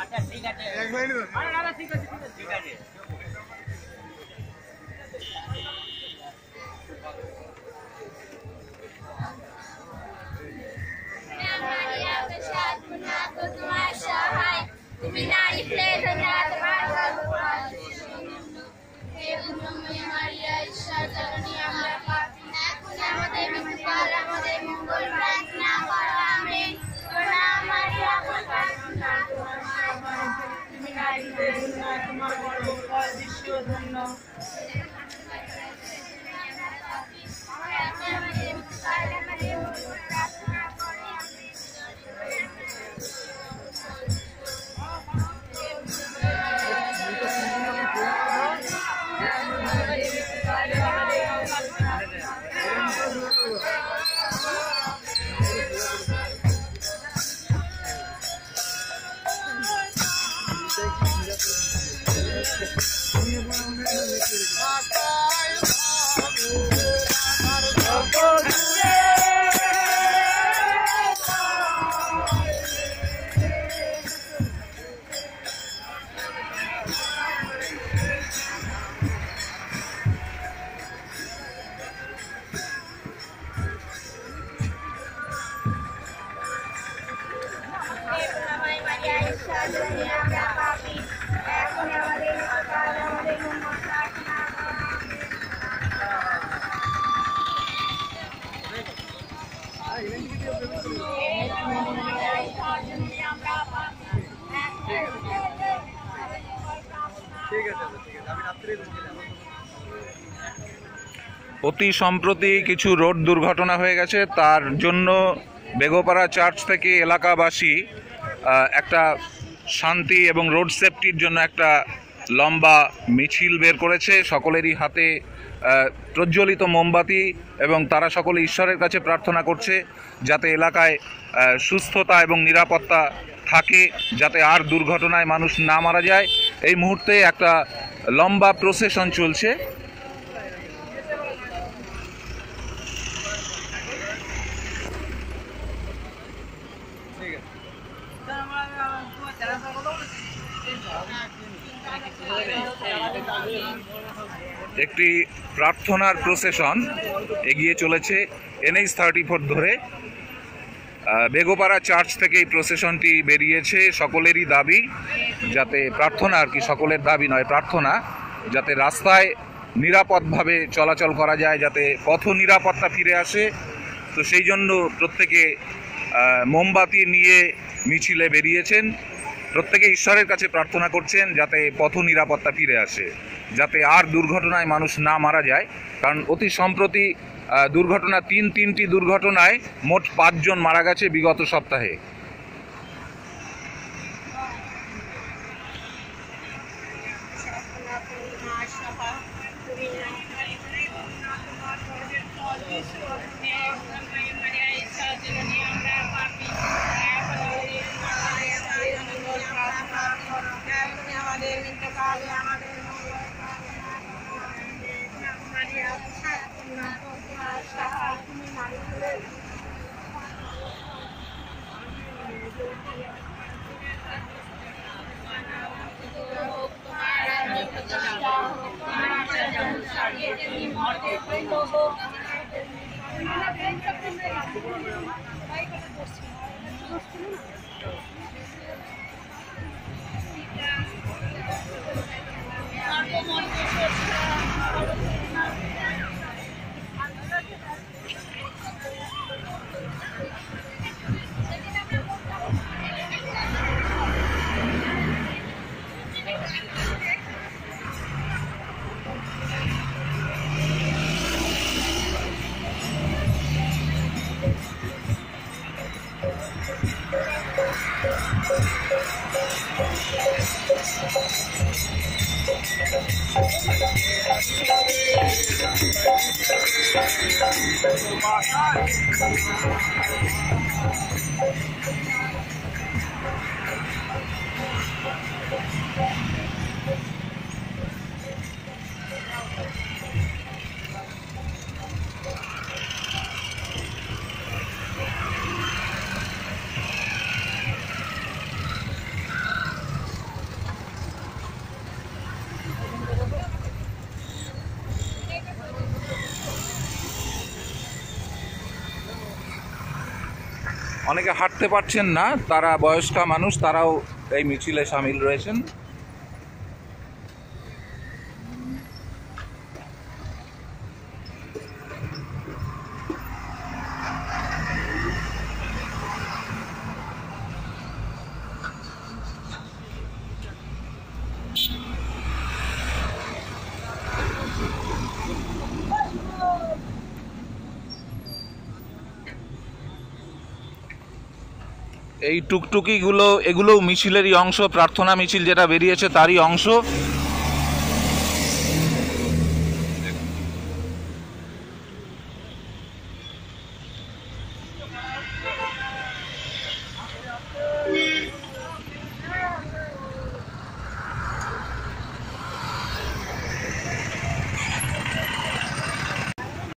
আচ্ছা ঠিক আছে, ঠিক আছে ঠিক আছে। তুমি নারী প্লেট ঈশ্বর জননী আমরা পাপী, এখন আমাদের মৃত্যুকাল আমাদের মঙ্গল প্রার্থনা করো আমেন। প্রণাম মারিয়া পূর্ণা তুমি নারী তোমার গর্ভফল যিশু ধন্য। অতি সম্প্রতি কিছু রোড দুর্ঘটনা হয়ে গেছে, তার জন্য বেগোপাড়া চার্চ থেকে এলাকাবাসী একটা শান্তি এবং রোড সেফটির জন্য একটা লম্বা মিছিল বের করেছে। সকলেরই হাতে প্রজ্বলিত মোমবাতি এবং তারা সকলে ঈশ্বরের কাছে প্রার্থনা করছে যাতে এলাকায় সুস্থতা এবং নিরাপত্তা থাকে, যাতে আর দুর্ঘটনায় মানুষ না মারা যায়। এই মুহূর্তে একটা লম্বা প্রসেশন চলছে। একটি প্রার্থনার প্রসেশন এগিয়ে চলেছে NH 34 ধরে। বেগোপাড়া চার্চ থেকে এই প্রসেশনটি বেরিয়েছে। সকলেরই দাবি যাতে প্রার্থনা, আর কি সকলের দাবি নয়, প্রার্থনা যাতে রাস্তায় নিরাপদভাবে চলাচল করা যায়, যাতে পথ নিরাপত্তা ফিরে আসে। তো সেই জন্য প্রত্যেকে মোমবাতি নিয়ে মিছিলে বেরিয়েছেন। প্রত্যেকে ঈশ্বরের কাছে প্রার্থনা করছেন যাতে পথ নিরাপত্তা ফিরে আসে, যাতে আর দুর্ঘটনায় মানুষ না মারা যায়। কারণ অতি সম্প্রতি তিনটি দুর্ঘটনায় মোট 5 জন মারা গেছে বিগত সপ্তাহে। অনেকে হাঁটতে পারছেন না, তারা বয়স্ক মানুষ, তারাও এই মিছিলে সামিল রয়েছেন। এই টুকটুকিগুলো এগুলো মিছিলেরই অংশ, প্রার্থনা মিছিল যেটা বেরিয়েছে তারই অংশ।